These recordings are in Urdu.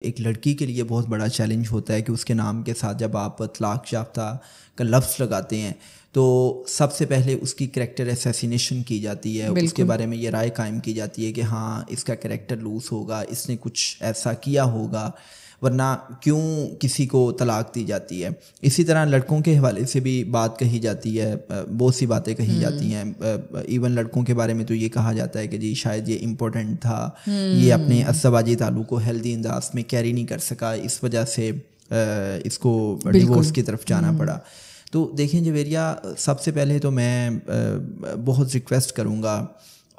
ایک لڑکی کے لیے بہت بڑا چیلنج ہوتا ہے کہ اس کے نام کے ساتھ جب آپ طلاق یافتہ کا لفظ لگاتے ہیں تو سب سے پہلے اس کی کریکٹر اسیسینیشن کی جاتی ہے. اس کے بارے میں یہ رائے قائم کی جاتی ہے کہ ہاں اس کا کریکٹر لوز ہوگا, اس نے کچھ ایسا کیا ہوگا, ورنہ کیوں کسی کو طلاق دی جاتی ہے. اسی طرح لڑکوں کے حوالے سے بھی بات کہی جاتی ہے, بہت سی باتیں کہی جاتی ہیں. ایون لڑکوں کے بارے میں تو یہ کہا جاتا ہے کہ جی شاید یہ امپورٹنٹ تھا, یہ اپنے ازدواجی تعلق کو ہیلدی انداز میں کیری نہیں کر سکا, اس وجہ سے اس کو ڈیورس کی طرف جانا پڑا. تو دیکھیں جویریہ, سب سے پہلے تو میں بہت ریکویسٹ کروں گا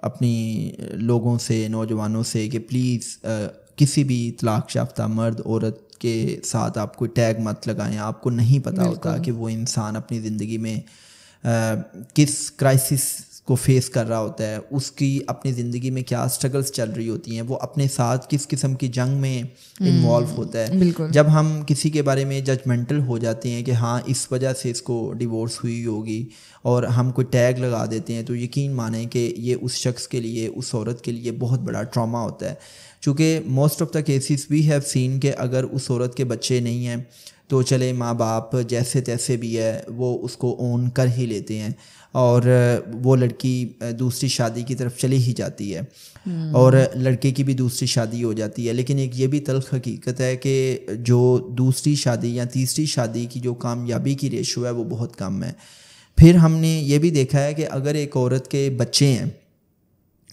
اپنی لوگوں سے, نوجوانوں سے, کہ پلیز کسی بھی طلاق یافتہ مرد عورت کے ساتھ آپ کوئی ٹیگ مت لگائیں. آپ کو نہیں پتہ ہوتا کہ وہ انسان اپنی زندگی میں کس کرائسس کو فیس کر رہا ہوتا ہے, اس کی اپنی زندگی میں کیا اسٹرگلس چل رہی ہوتی ہیں, وہ اپنے ساتھ کس قسم کی جنگ میں انوالو ہوتا ہے. جب ہم کسی کے بارے میں ججمنٹل ہو جاتے ہیں کہ ہاں اس وجہ سے اس کو ڈیورس ہوئی ہوگی اور ہم کوئی ٹیگ لگا دیتے ہیں, تو یقین مانیں کہ یہ اس شخص کے لیے, اس عورت کے لیے بہت بڑا ٹراما ہوتا ہے. چونکہ most of the cases we have seen کہ اگر اس عورت کے بچے نہیں ہیں تو چلے ماں باپ جیسے تیسے بھی ہے وہ اس کو اون کر ہی لیتے ہیں اور وہ لڑکی دوسری شادی کی طرف چلی ہی جاتی ہے اور لڑکے کی بھی دوسری شادی ہو جاتی ہے. لیکن ایک یہ بھی تلخ حقیقت ہے کہ جو دوسری شادی یا تیسری شادی کی جو کامیابی کی ریشو ہے وہ بہت کم ہے. پھر ہم نے یہ بھی دیکھا ہے کہ اگر ایک عورت کے بچے ہیں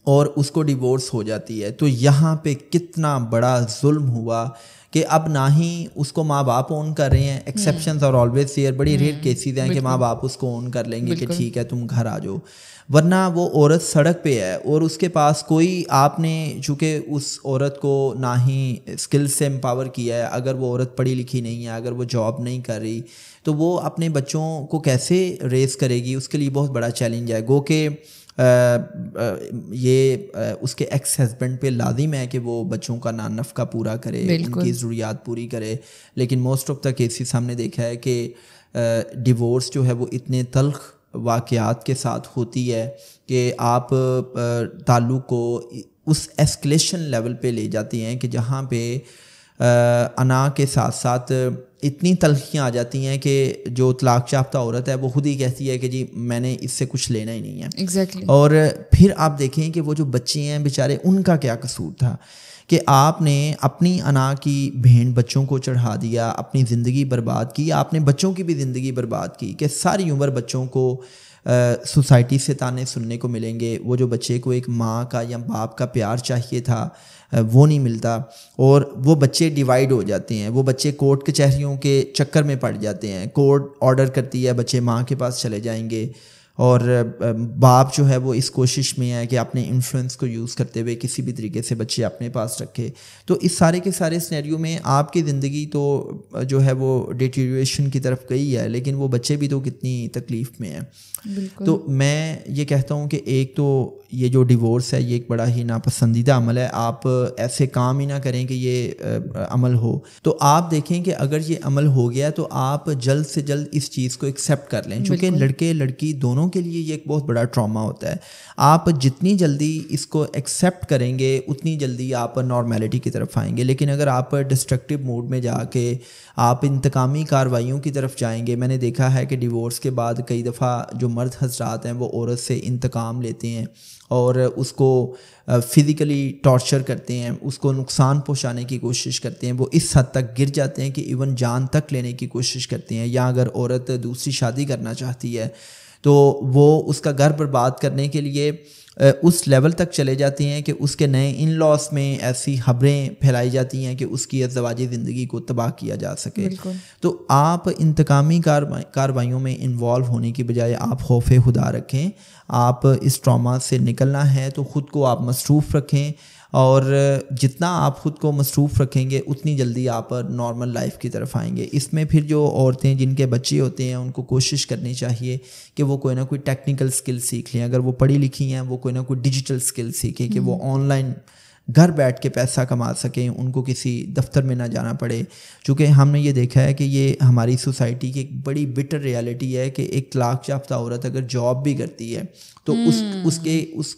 اور اس کو ڈیورس ہو جاتی ہے تو یہاں پہ کتنا بڑا ظلم ہوا کہ اب نہ ہی اس کو ماں باپ اون کر رہے ہیں. ایکسیپشنز اور آلویز دیئر, بڑی ریئر کیسز ہیں کہ ماں باپ اس کو اون کر لیں گے کہ ٹھیک ہے تم گھر آ جاؤ, ورنہ وہ عورت سڑک پہ ہے اور اس کے پاس کوئی, آپ نے چونکہ اس عورت کو نہ ہی اسکل سے امپاور کیا ہے, اگر وہ عورت پڑھی لکھی نہیں ہے, اگر وہ جاب نہیں کر رہی تو وہ اپنے بچوں کو کیسے ریز کرے گی, اس کے لیے بہت بڑا چیلنج ہے. گو کہ یہ اس کے ایکس ہسبینڈ پہ لازم ہے کہ وہ بچوں کا نان نفقہ پورا کرے, ان کی ضروریات پوری کرے. لیکن موسٹ آف دا کیسز ہم نے دیکھا ہے کہ ڈیورس جو ہے وہ اتنے تلخ واقعات کے ساتھ ہوتی ہے کہ آپ تعلق کو اس ایسکلیشن لیول پہ لے جاتی ہیں کہ جہاں پہ انا کے ساتھ ساتھ اتنی تلخیاں آ جاتی ہیں کہ جو طلاق یافتہ عورت ہے وہ خود ہی کہتی ہے کہ جی میں نے اس سے کچھ لینا ہی نہیں ہے. Exactly. اور پھر آپ دیکھیں کہ وہ جو بچے ہیں بیچارے, ان کا کیا قصور تھا کہ آپ نے اپنی انا کی بھینٹ بچوں کو چڑھا دیا, اپنی زندگی برباد کی, آپ نے بچوں کی بھی زندگی برباد کی کہ ساری عمر بچوں کو سوسائٹی سے تانے سننے کو ملیں گے. وہ جو بچے کو ایک ماں کا یا باپ کا پیار چاہیے تھا وہ نہیں ملتا, اور وہ بچے ڈیوائیڈ ہو جاتے ہیں. وہ بچے کورٹ کچہریوں کے چکر میں پڑ جاتے ہیں, کورٹ آرڈر کرتی ہے بچے ماں کے پاس چلے جائیں گے, اور باپ جو ہے وہ اس کوشش میں ہے کہ اپنے انفلوئنس کو یوز کرتے ہوئے کسی بھی طریقے سے بچے اپنے پاس رکھے. تو اس سارے کے سارے سینیریو میں آپ کی زندگی تو جو ہے وہ ڈیٹیریشن کی طرف گئی ہے, لیکن وہ بچے بھی تو کتنی تکلیف میں ہیں. تو میں یہ کہتا ہوں کہ ایک تو یہ جو ڈیورس ہے یہ ایک بڑا ہی ناپسندیدہ عمل ہے. آپ ایسے کام ہی نہ کریں کہ یہ عمل ہو. تو آپ دیکھیں کہ اگر یہ عمل ہو گیا تو آپ جلد سے جلد اس چیز کو ایکسیپٹ کر لیں, چونکہ لڑکے لڑکی دونوں کے لیے یہ ایک بہت بڑا ٹراما ہوتا ہے. آپ جتنی جلدی اس کو ایکسیپٹ کریں گے اتنی جلدی آپ نارمیلٹی کی طرف آئیں گے. لیکن اگر آپ ڈسٹرکٹیو موڈ میں جا کے آپ انتقامی کارروائیوں کی طرف جائیں گے, میں نے دیکھا ہے کہ ڈیورس کے بعد کئی دفعہ جو مرد حضرات ہیں وہ عورت سے انتقام لیتے ہیں اور اس کو فزیکلی ٹارچر کرتے ہیں, اس کو نقصان پہنچانے کی کوشش کرتے ہیں. وہ اس حد تک گر جاتے ہیں کہ ایون جان تک لینے کی کوشش کرتے ہیں. یا اگر عورت دوسری شادی کرنا چاہتی ہے تو وہ اس کا گھر برباد کرنے کے لیے اس لیول تک چلے جاتے ہیں کہ اس کے نئے ان لاس میں ایسی خبریں پھیلائی جاتی ہیں کہ اس کی ازدواجی زندگی کو تباہ کیا جا سکے. تو آپ انتقامی کارروائیوں میں انوالو ہونے کی بجائے آپ خوف خدا رکھیں. آپ اس ٹراما سے نکلنا ہے تو خود کو آپ مصروف رکھیں, اور جتنا آپ خود کو مصروف رکھیں گے اتنی جلدی آپ نارمل لائف کی طرف آئیں گے. اس میں پھر جو عورتیں جن کے بچے ہوتے ہیں ان کو کوشش کرنی چاہیے کہ وہ کوئی نہ کوئی ٹیکنیکل سکل سیکھ لیں. اگر وہ پڑھی لکھی ہیں وہ کوئی نہ کوئی ڈیجیٹل سکل سیکھیں کہ وہ آن لائن گھر بیٹھ کے پیسہ کما سکیں, ان کو کسی دفتر میں نہ جانا پڑے. چونکہ ہم نے یہ دیکھا ہے کہ یہ ہماری سوسائٹی کی ایک بڑی بٹر ریالٹی ہے کہ ایک طلاق یافتہ عورت اگر جاب بھی کرتی ہے تو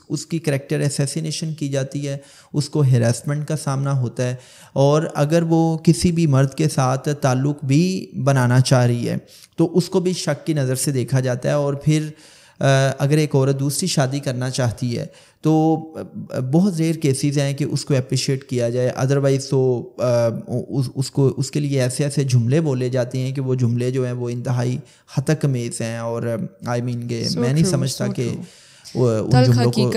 اس کی کریکٹر اسیسینیشن کی جاتی ہے, اس کو ہیراسمنٹ کا سامنا ہوتا ہے, اور اگر وہ کسی بھی مرد کے ساتھ تعلق بھی بنانا چاہ رہی ہے تو اس کو بھی شک کی نظر سے دیکھا جاتا ہے. اور پھر اگر ایک عورت دوسری شادی کرنا چاہتی ہے تو بہت ریئر کیسز ہیں کہ اس کو اپریشیٹ کیا جائے, ادروائز تو اس کے لیے ایسے جملے بولے جاتے ہیں کہ وہ جملے جو ہیں وہ انتہائی ہتک میز ہیں. اور آئی مین کہ میں نہیں سمجھتا کہ ان جملوں کو